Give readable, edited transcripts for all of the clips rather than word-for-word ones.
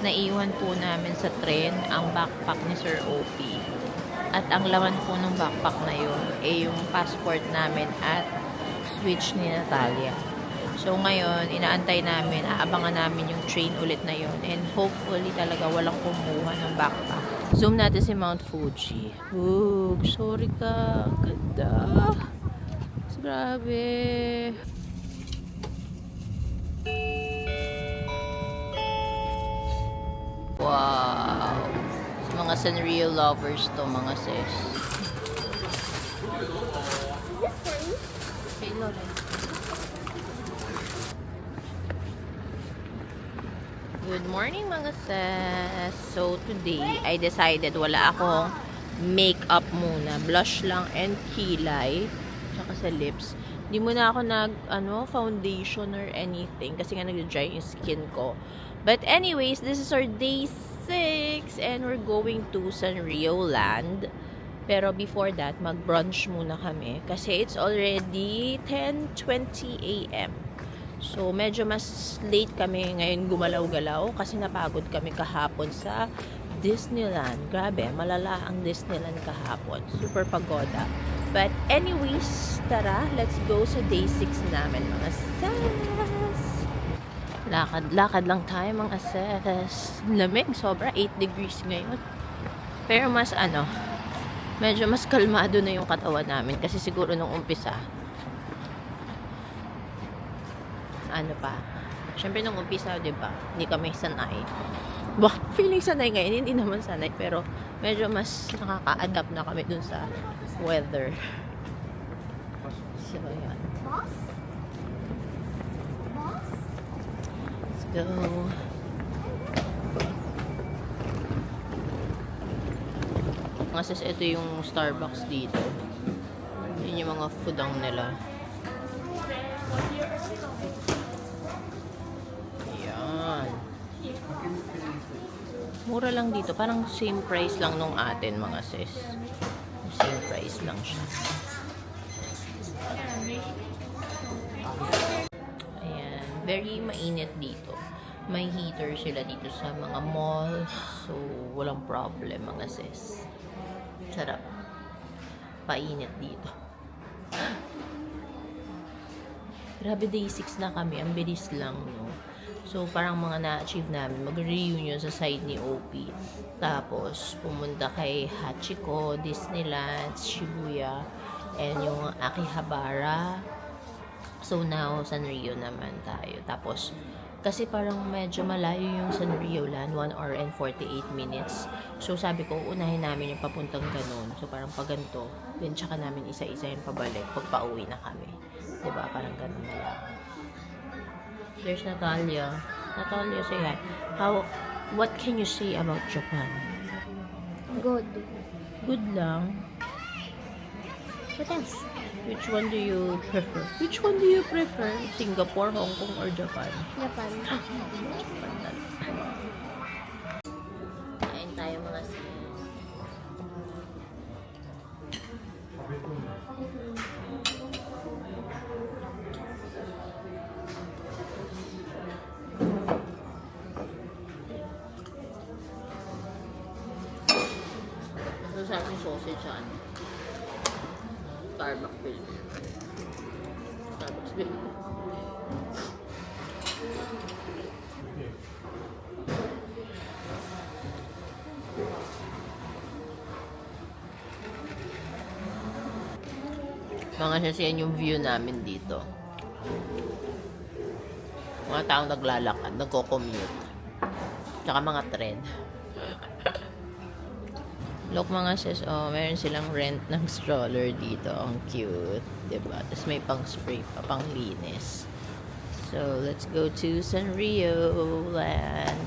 naiwan po namin sa tren ang backpack ni Sir OP. At ang laman po ng backpack na yun ay yung passport namin at switch ni Natalia. So ngayon, inaantay namin, aabangan namin yung train ulit na yun. And hopefully talaga walang kumuha ng backpack. Zoom natin si Mount Fuji. Ooh, sorry ka. Ganda. Grabe. Wow. Mga Sanrio lovers to, mga sis. Hey, Lola. Good morning, mga sis. So, today, I decided wala akong makeup muna. Blush lang and kilay. Tsaka sa lips. Hindi muna ako foundation or anything. Kasi nga nag-dry yung skin ko. But anyways, this is our day 6. And we're going to Sanrio Land. Pero before that, mag-brunch muna kami. Kasi it's already 10:20 a.m. So, medyo mas late kami ngayon gumalaw-galaw. Kasi napagod kami kahapon sa Disneyland. Grabe, malala ang Disneyland kahapon. Super pagoda. But anyways, tara, let's go sa day 6 namin, mga sis. Lakad-lakad lang tayo, mga sis. Lamig, sobra, 8 degrees ngayon. Pero mas medyo mas kalmado na yung katawan namin. Kasi siguro nung umpisa, syempre nung umpisa, diba, hindi kami sanay. Feeling sanay ngayon, hindi naman sanay, pero medyo mas nakaka-adapt na kami dun sa weather. So, ayan. Let's go. Kasi ito yung Starbucks dito. Yun yung mga foodang nila. Ayan. Mura lang dito. Parang same price lang nung atin, mga sis. Same price lang siya. Ayan. Very mainit dito. May heater sila dito sa mga malls. So, walang problem, mga sis. Sarap. Painit dito. Grabe, day 6 na kami. Ang bilis lang, no? So, parang mga na-achieve namin. Mag-reunion sa side ni OP. Tapos, pumunta kay Hachiko, Disneyland, Shibuya, and yung Akihabara. So, now, Sanrio naman tayo. Tapos, kasi parang medyo malayo yung Sanrio Land, 1 hour and 48 minutes. So, sabi ko, unahin namin yung papuntang ganun. So, parang pag ganito, then tsaka namin isa-isa yung pabalik pag pauwi na kami. Diba? Parang ganun na lang. There's Natalia. Natalia, say hi. What can you say about Japan? Good. Good lang. What else? Which one do you prefer? Which one do you prefer? Singapore, Hong Kong, or Japan? Japan. Japan na. Kain tayo, mga sis. Sa ating sausage yan. Starbucks bill. Starbucks bill. Mga sasiyan yung view namin dito. Mga taong naglalakad, nagko-commute. Tsaka mga tren. Look, mga sis, meron silang rent ng stroller dito. Ang cute, diba? Tapos may pang spray pa, pang linis. So, let's go to Sanrio Land.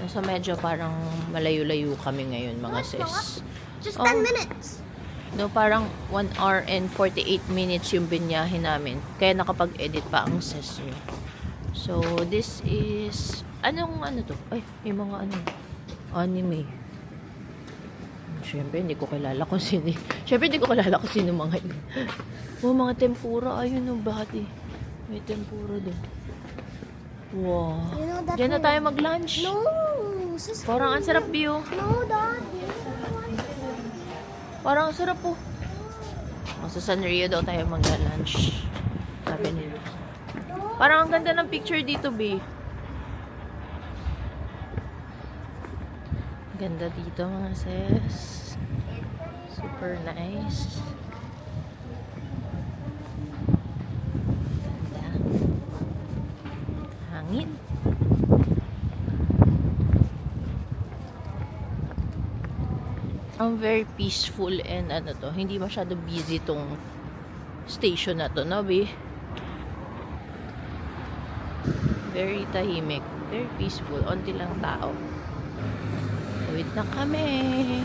Nasa medyo parang malayo-layo kami ngayon, mga sis. Just 10 minutes. No, parang 1 hour and 48 minutes yung binyahe namin. Kaya nakapag-edit pa ang sis niya. So, this is... Anong to? Ay, may mga anime. Siyempre, hindi ko kilala kung sino. Siyempre, hindi ko kilala kung sino mga yun. Mga tempura. Ayun, bati. May tempura din. Wow. You know that Diyan na one? tayo mag-lunch. No, sister. Parang ang sarap view. No, Dad. Parang ang sarap po. Sa Sanrio daw tayo mag-lunch. Sabi nila. Parang ang ganda ng picture dito, B. Ganda dito, mga sis. Super nice. Ganda. Hangin. Ang very peaceful and ano to, hindi masyado busy tong station na to, no, B? Very tahimik. Very peaceful. Onti lang tao. Wait na kami.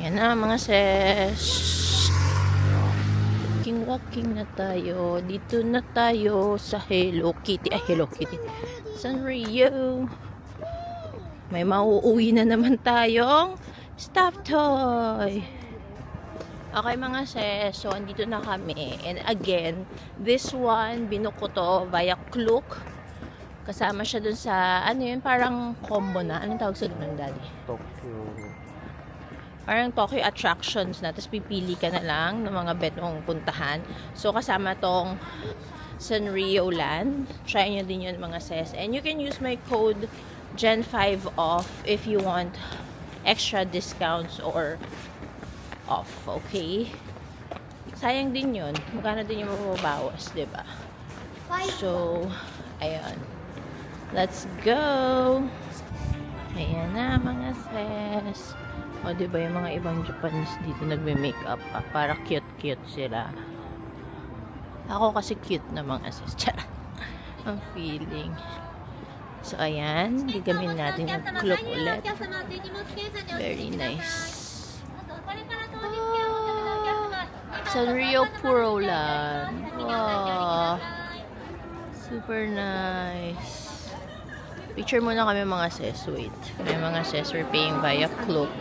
Yan na, mga sis. Walking na tayo. Dito na tayo sa Hello Kitty. Ay, Hello Kitty. Sanrio. May mauuwi na naman tayong stuffed toy. Okay, mga sis. So, andito na kami. And again, this one, binuko ko to via Klook. Kasama siya dun sa, ano yun, parang combo na. Anong tawag sa doon, Daddy? Tokyo. Parang Tokyo attractions na. Tapos pipili ka na lang ng mga bet mong puntahan. So, kasama tong Sanrio Land. Try nyo din yun, mga sis. And you can use my code Gen5 off if you want extra discounts or off. Okay? Sayang din yun. Magkano din yung mababawas, diba? So, ayan. Let's go! Ayan na, mga sis. O, diba yung mga ibang Japanese dito nagme-makeup pa. Para cute-cute sila. Ako kasi cute na, mga sis. Charot. Ang feeling. So, ayan. Gigamin natin yung Klook ulit. Very nice. Sanrio Puro Land. Wow. Super nice. Picture muna kami, mga sis. Wait. May mga sis we're paying via Klook.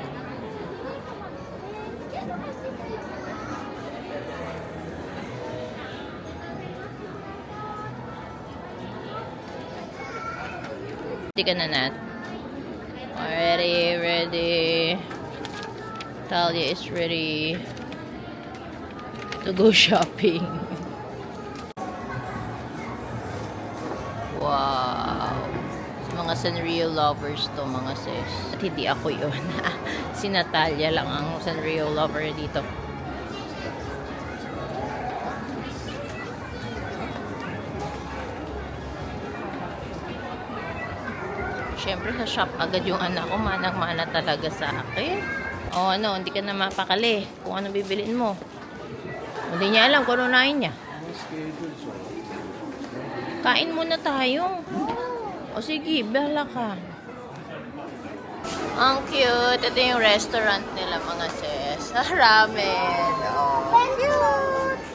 Ready ka na, Nat? Ready. Talia is ready to go shopping. Wow. Sa mga Sanrio lovers to, mga sis. At hindi ako yun. Si Natalia lang ang Sanrio lover dito. Siyempre, sa shop agad yung anak ko. Manang-mana talaga sa akin. O ano, hindi ka na mapakali kung ano bibilin mo. Hindi niya alam kung ano nahin niya. Kain muna tayo. O sige, bahala ka. Ang cute. Ito yung restaurant nila, mga sis. Ramen. Oh, cute.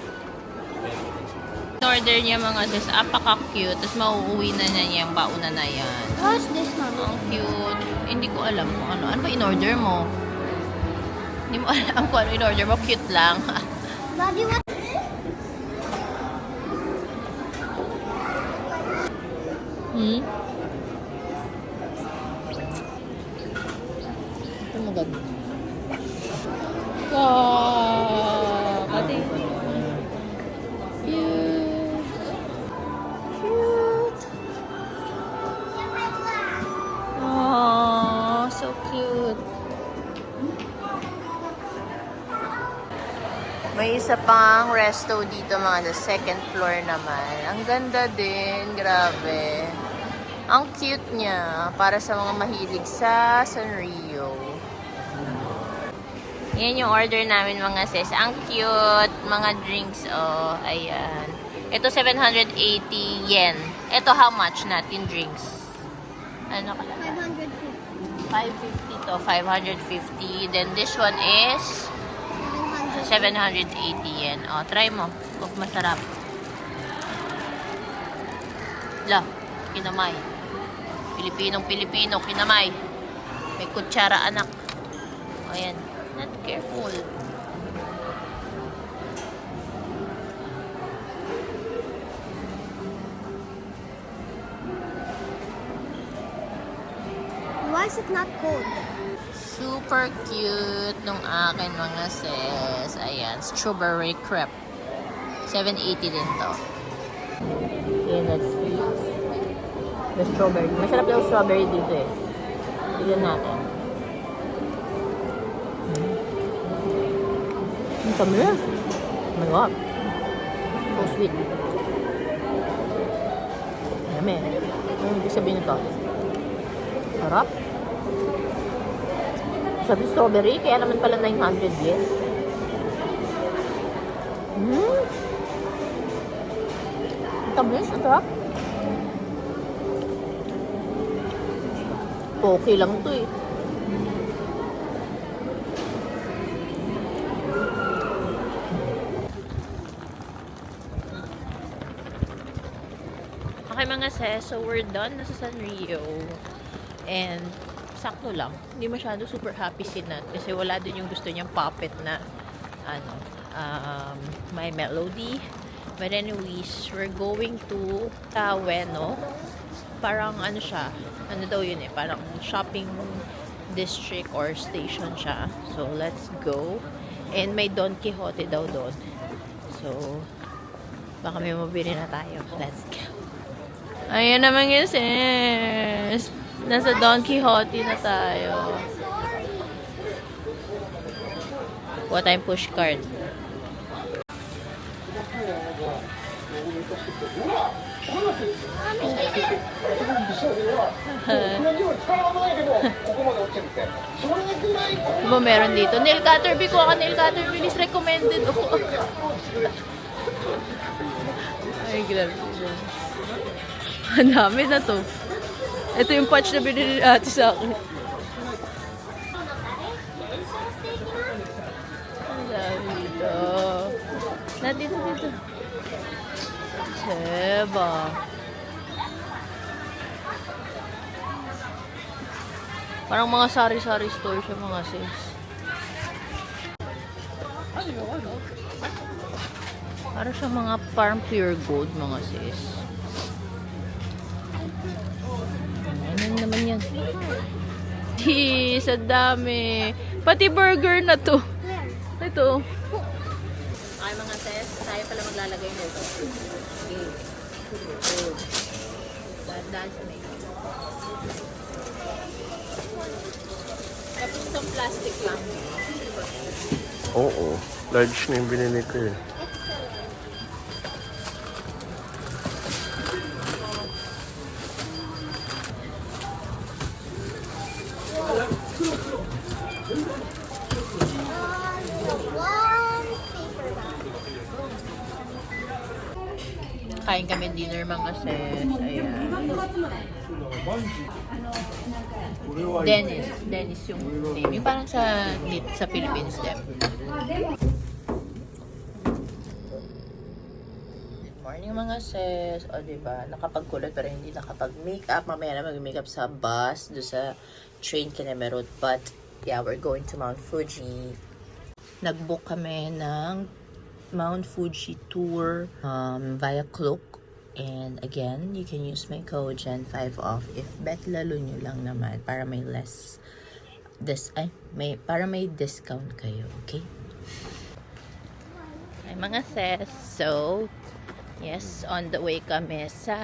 Order niya, mga sis. Apaka-cute. Tapos mauuwi na niya yung bauna na yan. What's this, Mama? Ang cute. Hindi ko alam kung ano. Ano ba in-order mo? Hindi mo alam kung ano in-order mo. Cute lang. Daddy, what? Hmm? Ito maganda. Wow! Pati. Cute. Cute. Oh, so cute. May isa pang resto dito, mga, the second floor naman. Ang ganda din, grabe. Ang cute niya para sa mga mahilig sa Sanrio. Yan yung order namin, mga sis. Ang cute, mga drinks, oh, ayan. Ito 780 yen. Ito how much natin drinks? Ano ka lang? 550 to, 550. Then this one is 780 yen. O, try mo. Kung masarap. La, kinamay. Pilipinong-Pilipino, kinamay. May kutsara, anak. O, yan. Not careful. Why is it not cold? Super cute nung akin mga sis. Ayan, strawberry crepe. 780 din to. Ayan, that's sweet. The strawberry. Masarap daw strawberry dito eh. Tignan natin. Ang tamis. Oh my God. So sweet. Dami. Ano ibig sabihin nito? Sarap. Sabi strawberry, kaya naman pala 900 yen. Tamis, ang sarap. Okay lang to eh. Okay mga sis, so we're done na sa Sanrio. And sakto lang. Hindi masyado super happy si Nat kasi wala din yung gusto niyang puppet na ano, my melody. But anyways, we're going to Ueno. Parang ano siya, ano daw yun eh, parang shopping district or station siya. So let's go. And may Don Quixote daw doon. So baka may mabili na tayo. Let's go. Ayan naman yung sis. Nasa Don Quixote na tayo. Kuha tayong push card. Diba meron dito? Nail cutter, kuha ka nail cutter. Bilis recommended ako. Ay, grabe. Ang dami na to. Ito yung patch na binili ate sa akin. Ang dami dito. Dito. Seba. Parang mga sari-sari store siya mga sis. Parang siya mga parang pure gold mga sis. Ano naman yan? Jeez, ang dami. Pati burger na to. Ito. Okay mga sis, tayo pala maglalagay nito. Okay. Dahan sa may. Tapos itong plastic lang. Oo. Large na yung binili ko eh. Kain kami dinner mga sis. Ayan. Dennis yung name. Yung parang sa Philippines din. Good morning mga sis. O diba, nakapagkulot pero hindi nakapag-makeup. Mamaya na mag-makeup sa bus, do sa train Kineme Road. But yeah, we're going to Mount Fuji. Nag-book kami ng Mount Fuji tour via Klook. And again, you can use my code Gen5 off if bet lalo nyo lang naman para may less para may discount kayo, okay? Ay mga sis, so yes, on the way kami sa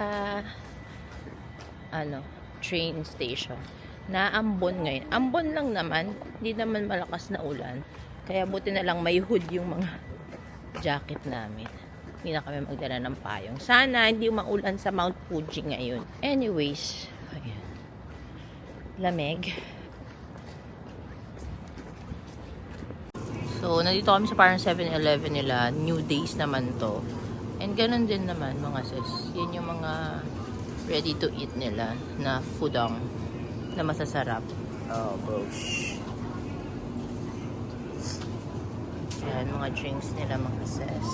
train station. Naambon ngayon. Ambon lang naman, hindi naman malakas na ulan. Kaya buti na lang may hood yung mga jacket namin. Hindi na kami magdala ng payong. Sana hindi maulan sa Mount Fuji ngayon. Anyways, ayan. Lamig. So, nandito kami sa parang 7-Eleven nila. New Days naman to. And ganun din naman mga sis. Yan yung mga ready to eat nila na foodong na masasarap. Oh, gosh. Yan, mga drinks nila mga sis.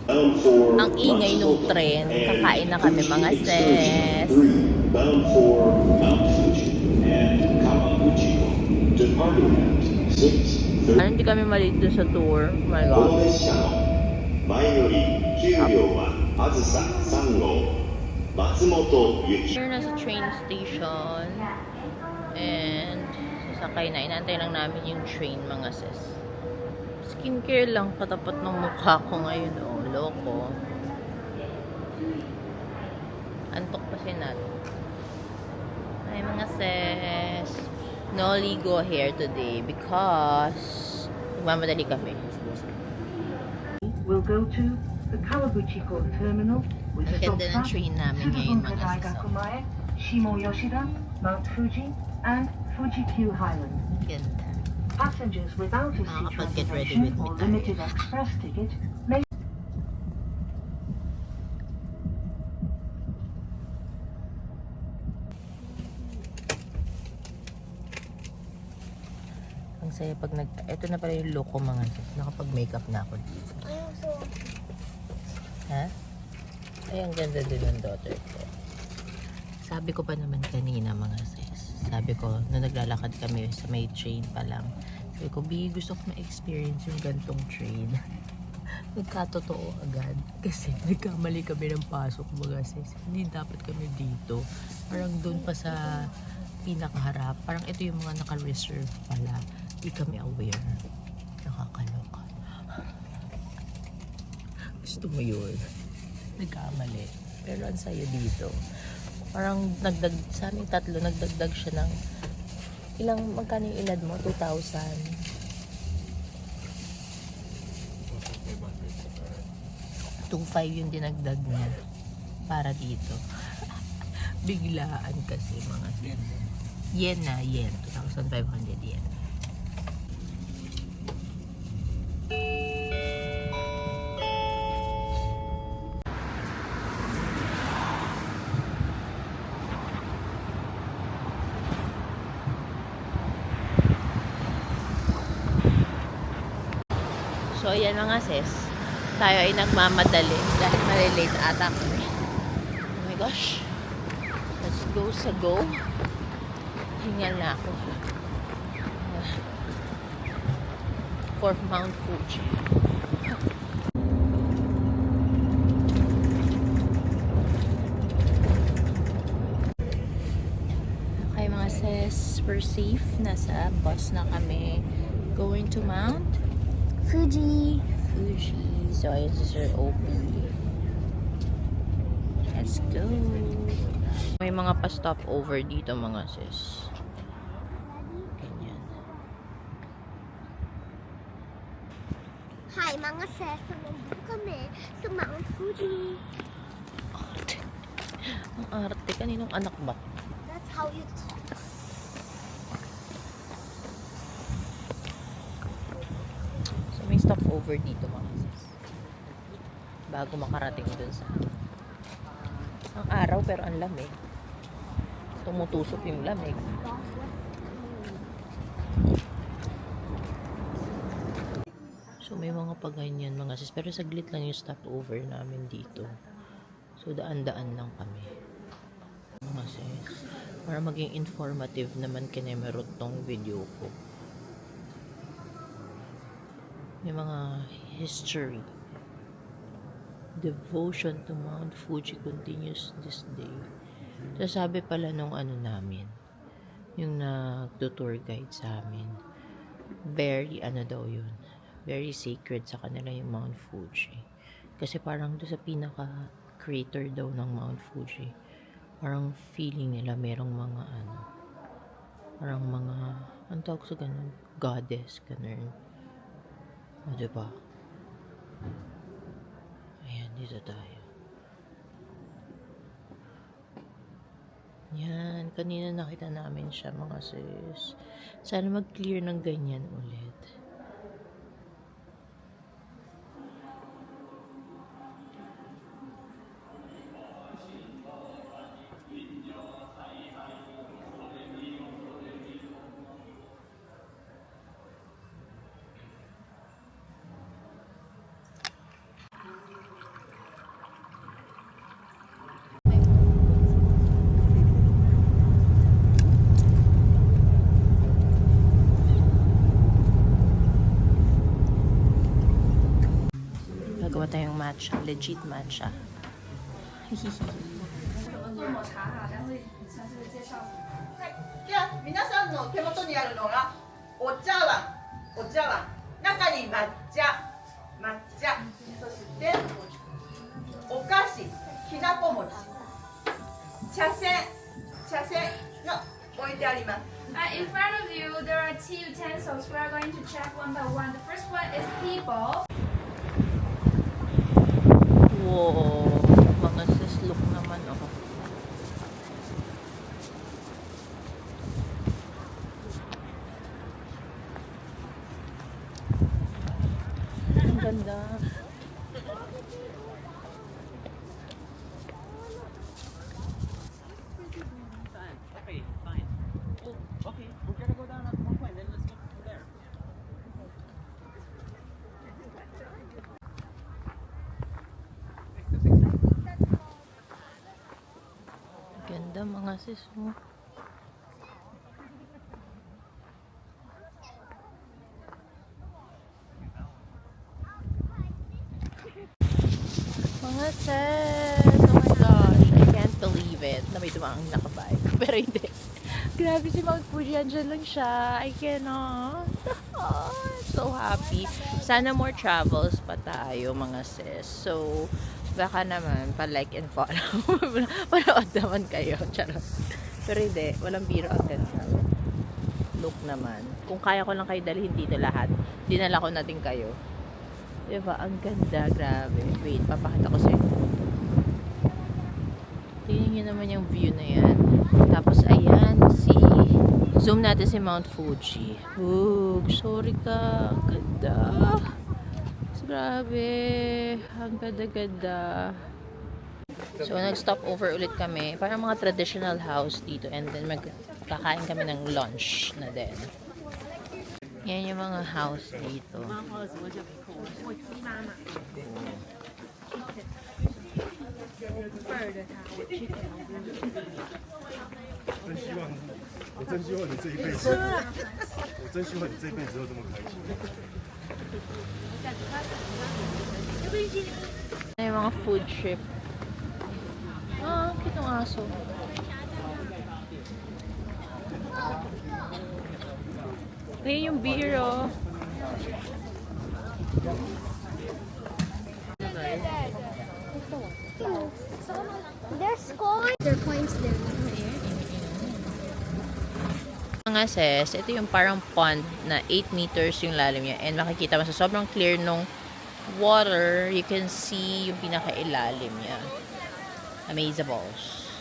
Ang ingay nung tren. Kakain na kami mga sis. Bound for Mount Fuji and Kawaguchi. Departing at 6:30. Hindi kami malito sa tour. Oh my God. この列車の前より9料はあずさ3号松本由紀 Here na sa train station. And sasakay na. Inantay lang namin yung train, mga sis. Skincare lang katapat ng mukha ko ngayon. Oh, loko. Antok pa si Nat. Ay, mga sis. No ligo hair today because magmamadali kami. We'll go to the Kawaguchiko Terminal with Ang ganda ng stops at train namin ngayon, mga sis. Daigakumae, Shimo Yoshida, Mount Fuji, and Fuji-Q Highland. Ganda. Passengers without a seat Nakakapag-get ready reservation with me or tayo. limited express ticket may Ang saya pag ito na pala yung look ko, mga sis. Nakapag-makeup na ako dito. I also want Ha? Ay, ang ganda din ng daughter ko. Sabi ko pa naman kanina, mga sis. Sabi ko, nung naglalakad kami sa may train pa lang, sabi ko, B, gusto ko ma-experience yung gantong train. Nagkatotoo agad. Kasi nagkamali kami ng pasok, mga sis. Hindi dapat kami dito. Parang doon pa sa pinakaharap. Parang ito yung mga naka-reserve pala. Hindi kami aware. Nakakaloka. Gusto mo yun? Nagkamali. Pero ang sayo dito. Parang nagdag, sa aming tatlo, nagdagdag siya ng ilang, magkano yung edad mo? 2,000. 2,500 yung dinagdag niya para dito. Biglaan kasi, mga yen na yen. 2,500 yen. So, ayan mga sis. Tayo ay nagmamadali dahil malilate ata kami. Oh my gosh. Let's go sa go. Hingal na ako. For Mount Fuji. Okay mga sis, we're safe. Nasa bus na kami. Going to Mount Fuji. Fuji. So, ayan si Sir Opie. Let's go. May mga pa-stop over dito, mga sis. Ganyan. Hi, mga sis. Nandito kami sa Mount Fuji. Ang arte. Kaninong anak ba? That's how you talk. So, may stop over dito, mga sis. Bago makarating dun sa... Ang araw, pero ang lamig. Tumutusok yung lamig. So, may mga paganyan, mga sis. Pero saglit lang yung stopover namin dito. So, daan-daan lang kami. Mga sis. Para maging informative naman kinemerot tong video ko. May mga history. Devotion to Mount Fuji continues this day. So, sabi pala nung ano namin, yung nag-tour guide sa amin, very ano daw yun, very sacred sa kanila yung Mount Fuji. Kasi parang doon sa pinaka-crater daw ng Mount Fuji, parang feeling nila merong mga ano, parang mga, ang tawag sa ganun, goddess, ganun. O, diba? Ayan, dito tayo. Yan, kanina nakita namin siya, mga sis. Sana mag-clear ng ganyan ulit. gawa tayong matcha. Legit matcha. じゃあ皆さんの手元にあるのがお茶碗、中に抹茶、そしてお菓子、きなこ餅、茶筅が置いてあります。 In front of you, there are tea utensils. We are going to check one by one. The first one is tea bowl. Wow, mga sis, look naman ako. Ang ganda. Ganda mga sis mo. Mga sis! Oh my gosh! I can't believe it na may dumang nakabike. Pero hindi. Grabe si Mount Fuji. Andyan lang siya. I cannot. Oh, I'm so happy. Sana more travels pa tayo mga sis. So, baka naman pa-like and follow. Panood naman kayo. Charot. Pero hindi. Walang biro agad. Look naman. Kung kaya ko lang kayo dalhin dito lahat, dinala ko natin kayo. Diba? Ang ganda. Grabe. Wait, papakita ko sa'yo. Tingnan nyo naman yung view na yan. Tapos, ayan, zoom natin si Mount Fuji. Ooh, sorry ka. Ang ganda. Grabe. Ang ganda-ganda. So, nag-stop over ulit kami. Parang mga traditional house dito. And then, magkakain kami ng lunch na din. Yan yung mga house dito. Yung mga food trip. Ah, kitong aso. Ayan yung beer, oh. There's coins. There are coins there. Mga sis, ito yung parang pond na 8 meters yung lalim niya. And makikita mo sa sobrang clear nung water, you can see yung pinakailalim niya. Amazables.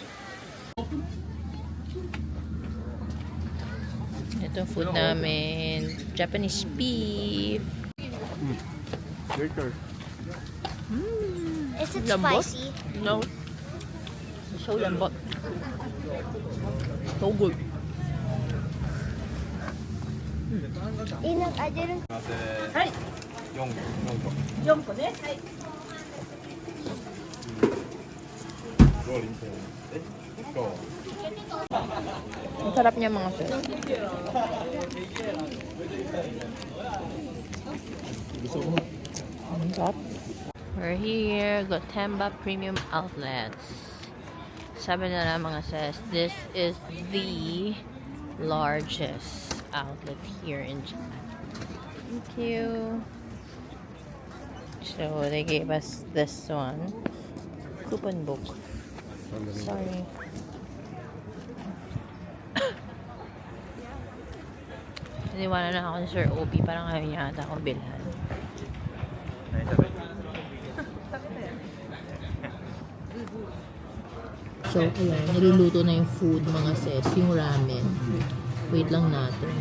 Ito food namin. Japanese beef. Later. Is it Lambot? spicy? No. So lambot. So good. I didn't. 4個ね。 Ang sarap niya mga sis. Ang sarap. We're here, Gotemba Premium Outlets. Sabi na lang mga sis, this is the largest outlet here in Japan. Thank you. So they gave us this one. Coupon book. Sorry. Naniwala na ako ni Sir Obi. Parang ayaw niya ata akong bilhan. So, ayan. Niluluto na yung food, mga sis. Yung ramen. Wait lang natin.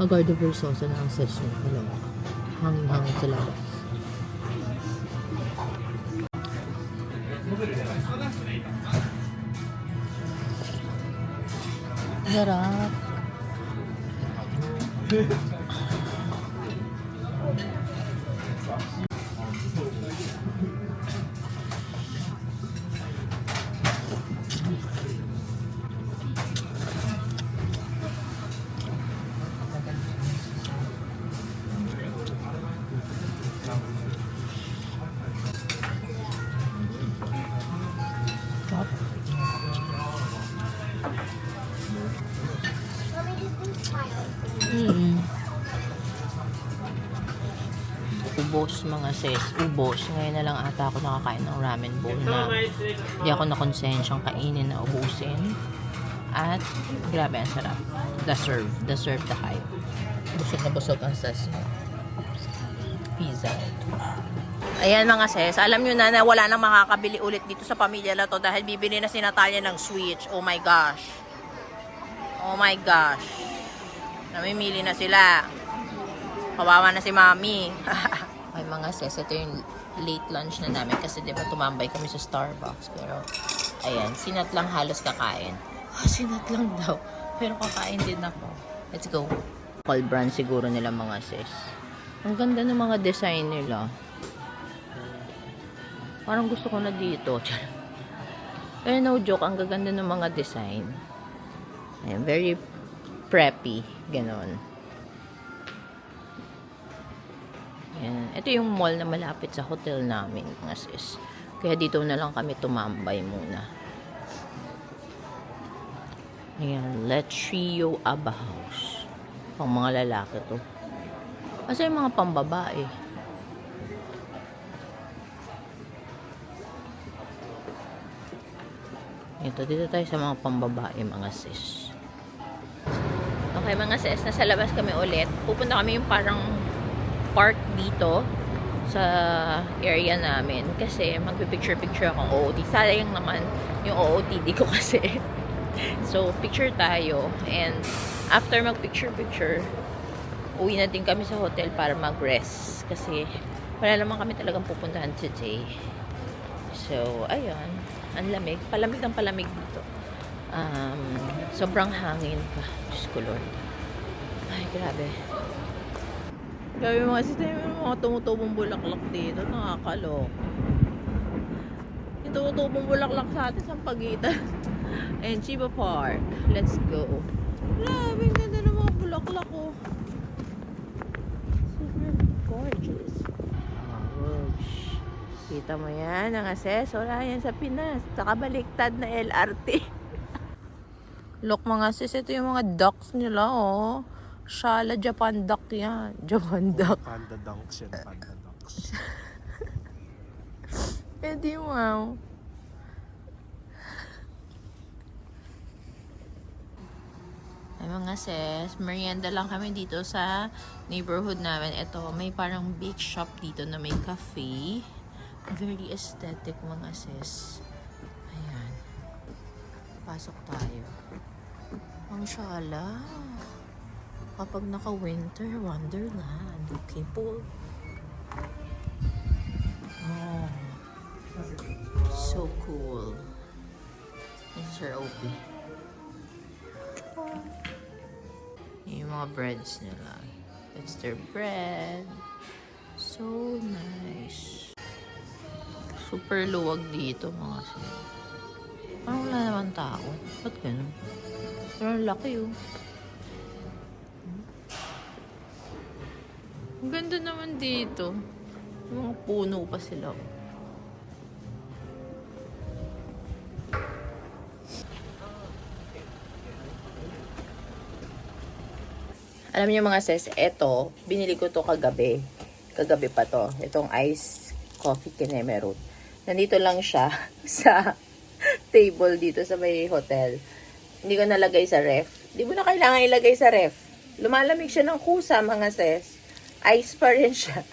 Mag-gardevoir sauce na ang sis nyo. Ano? Hangin-hangin sa labas. Sarap. ubos mga sis, ubos. Ngayon na lang ata ako nakakain ng ramen bowl na hindi ako nakonsensyang kainin na ubusin. At grabe, ang sarap. The serve the hype. Busog na busog ang sis. Pizza. Ayan mga sis, alam nyo na wala nang makakabili ulit dito sa pamilya na to dahil bibili na si Natalia ng Switch. Oh my gosh. Oh my gosh. Namimili na sila. Kawawa na si Mami. Ay mga sis, ito yung late lunch na namin kasi diba tumambay kami sa Starbucks. Pero ayan, sinat lang halos kakain. Sinat lang daw. Pero kakain din ako. Let's go. Call brand siguro nila mga sis. Ang ganda ng mga design nila. Parang gusto ko na dito. Eh, no joke. Ang gaganda ng mga design. Ayan, very preppy. Ganon. Ayan. Ito yung mall na malapit sa hotel namin, mga sis. Kaya dito na lang kami tumambay muna. Ayan. Letrio Aba House. Pang mga lalaki to. Kasi yung mga pambabae. Ito, dito tayo sa mga pambabae, mga sis. Okay, mga sis, nasa labas kami ulit. Pupunta kami yung parang park dito sa area namin. Kasi magpipicture-picture akong OOT. Sayang naman yung OOTD ko kasi. So, picture tayo. And after magpicture-picture, uwi na din kami sa hotel para mag-rest. Kasi wala naman kami talagang pupuntahan today. So, ayun. Ang lamig. Palamig ng palamig dito. Sobrang hangin pa. Diyos ko Lord. Ay, grabe. Grabe mga sistema, mga tumutubong bulaklak dito. Nakakalok. Yung tumutubong bulaklak sa atin sa pagitan. And Chiba Park. Let's go. Grabe, ang ganda ng mga bulaklak ko. Super gorgeous. Ouch. Kita mo yan, ang access. Wala yan sa Pinas. Saka baliktad na LRT. Look mga sis, ito yung mga ducks nila, oh. Shala, Japan duck yan. Japan duck. Panda dunks yan, panda dunks. Eh di wow. Ay mga sis, merienda lang kami dito sa neighborhood namin. Ito, may parang bake shop dito na may cafe. Very aesthetic mga sis. Ayan. Pasok tayo. Ang shala. Kapag naka-winter wonderland. Okay po. Oh. So cool. This is her OP. Yung mga breads nila. It's their bread. So nice. Super luwag dito mga sis. Parang wala naman tao. Ba't ganun? Pero ang laki oh. Ang ganda naman dito. Yung mga puno pa sila. Alam niyo mga sis, eto, binili ko to kagabi. Kagabi pa to. Itong ice coffee Kinemerut. Nandito lang siya sa table dito sa may hotel. Hindi ko nalagay sa ref. Hindi mo na kailangan ilagay sa ref. Lumalamig siya ng kusa, mga sis. Ice pa rin siya.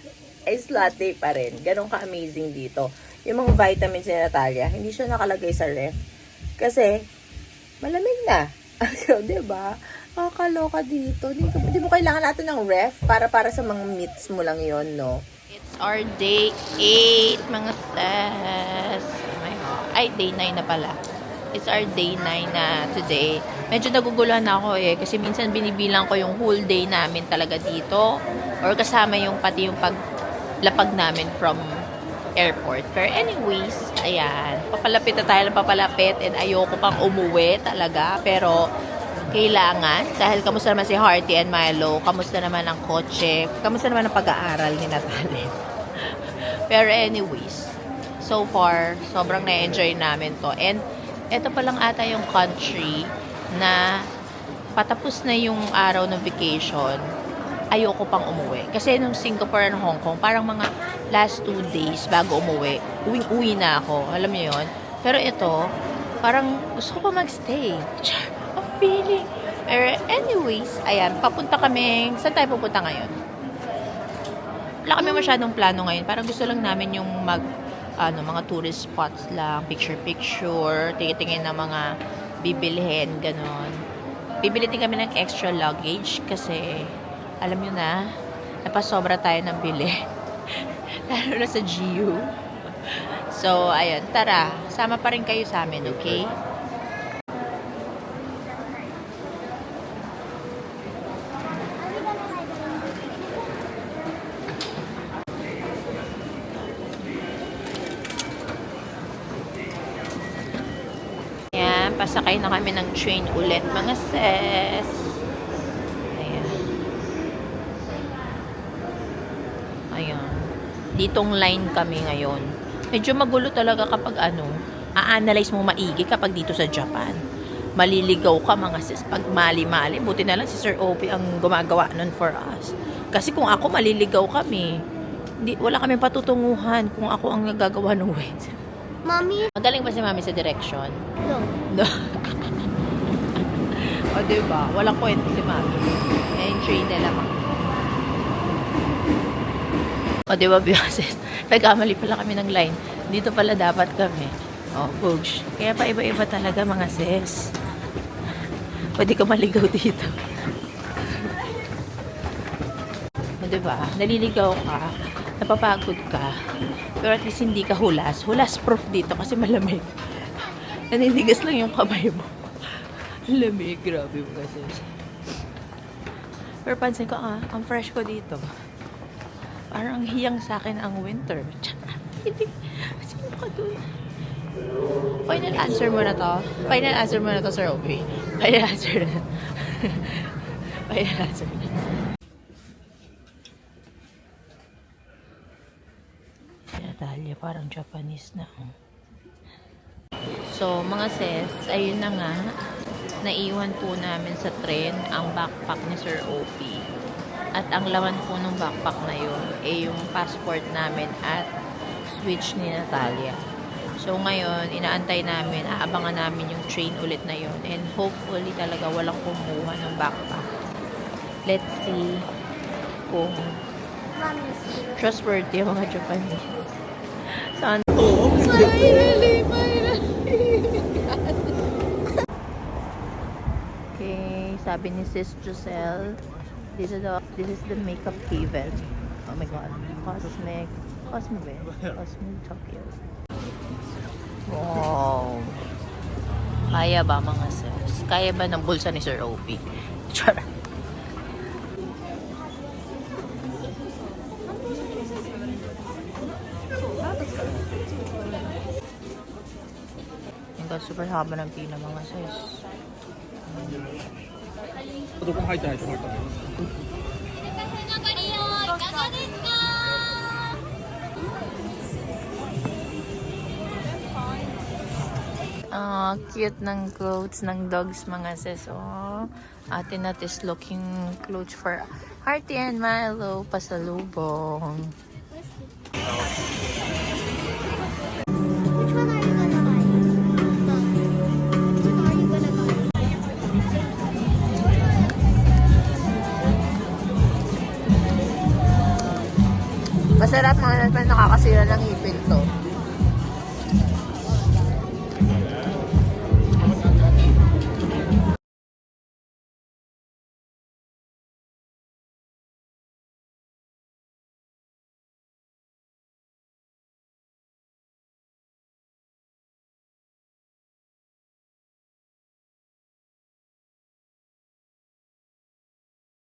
Ice latte pa rin. Ganon ka-amazing dito. Yung mga vitamins ni Natalia, hindi siya nakalagay sa ref. Kasi, malamig na. So, diba? Kakaloka dito. Hindi mo kailangan natin ng ref para sa mga meats mo lang yon, no? It's our day 8, mga sis. Ay, day 9 na pala. It's our day 9 na today. Medyo naguguluhan ako eh. Kasi minsan binibilang ko yung whole day namin talaga dito. Or kasama yung pati yung paglapag namin from airport. Pero anyways, ayan. Papalapit na tayo ng papalapit. And ayoko pang umuwi talaga. Pero kailangan. Dahil kamusta naman si Hearty and Milo. Kamusta naman ang kotse. Kamusta naman ang pag-aaral ni Natalia. Pero anyways, so far, sobrang na-enjoy namin to. And ito pa lang ata yung country na patapos na yung araw ng vacation. ayoko pang umuwi. Kasi nung Singapore and Hong Kong, parang mga last 2 days bago umuwi, uwing-uwi na ako. Alam niyo yun? Pero ito, parang gusto ko pa magstay. A feeling. Pero anyways, ayan, papunta kami. Saan tayo pupunta ngayon? Wala kami masyadong plano ngayon. Parang gusto lang namin yung mga tourist spots lang, picture-picture, tingin ng mga bibilhin, ganon. Bibili din kami ng extra luggage kasi, alam nyo na, napasobra tayo ng bili. Lalo na sa GU. So, ayun, tara, sama pa rin kayo sa amin, okay? Pasakay na kami ng train ulit, mga sis. Ayan. Ayan. Ditong line kami ngayon. Medyo magulo talaga kapag a-analyze mo maigi kapag dito sa Japan. Maliligaw ka, mga sis. Pag mali-mali, buti na lang si Sir Opie ang gumagawa nun for us. Kasi kung ako, maliligaw kami. Wala kami patutunguhan kung ako ang nagagawa ng way. Mommy? Magaling ba si Mami sa direction? No. No. O, diba? Walang kwento si Mami. Ngayon, train na lamang. O, diba, Biases? Nagkamali pala kami ng line. Dito pala dapat kami. O, Boogs. Kaya pa iba-iba talaga, mga sis. Pwede ka maligaw dito. O, diba? Naliligaw ka. Napapagod ka. Pero at least hindi ka hulas. Hulas proof dito kasi malamig. Naninigas lang yung kamay mo. Lamig. Grabe mo kasi. Pero pansin ko, ang fresh ko dito. Parang ang hiyang sa akin ang winter. Sino ka dun? Final answer mo na to. Final answer mo na to, Sir Obi. Final answer na. Final answer na. Natalia, parang Japanese na. So, mga sis, ayun na nga. Naiwan po namin sa tren ang backpack ni Sir Opie. At ang laman po ng backpack na yun ay yung passport namin at switch ni Natalia. So, ngayon, inaantay namin, aabangan namin yung train ulit na yun. And hopefully talaga walang kumuha ng backpack. Let's see kung trustworthy ang mga Japanese. Saan? Finally! Okay, sabi ni Sis Giselle, this is the makeup haven. Oh my god. Cosmic Tokyo. Wow. Kaya ba, mga sis? Kaya ba ng bulsa ni Sir Opie? Charot. Super haba ng pila, mga sis. Cute ng clothes ng dogs, mga sis. Oh, Ate Nat is looking clothes for Hearty and Milo pasalubong. Which one are you gonna buy? Which one are you gonna buy? Masarap, mga nakakasira ng ipin to.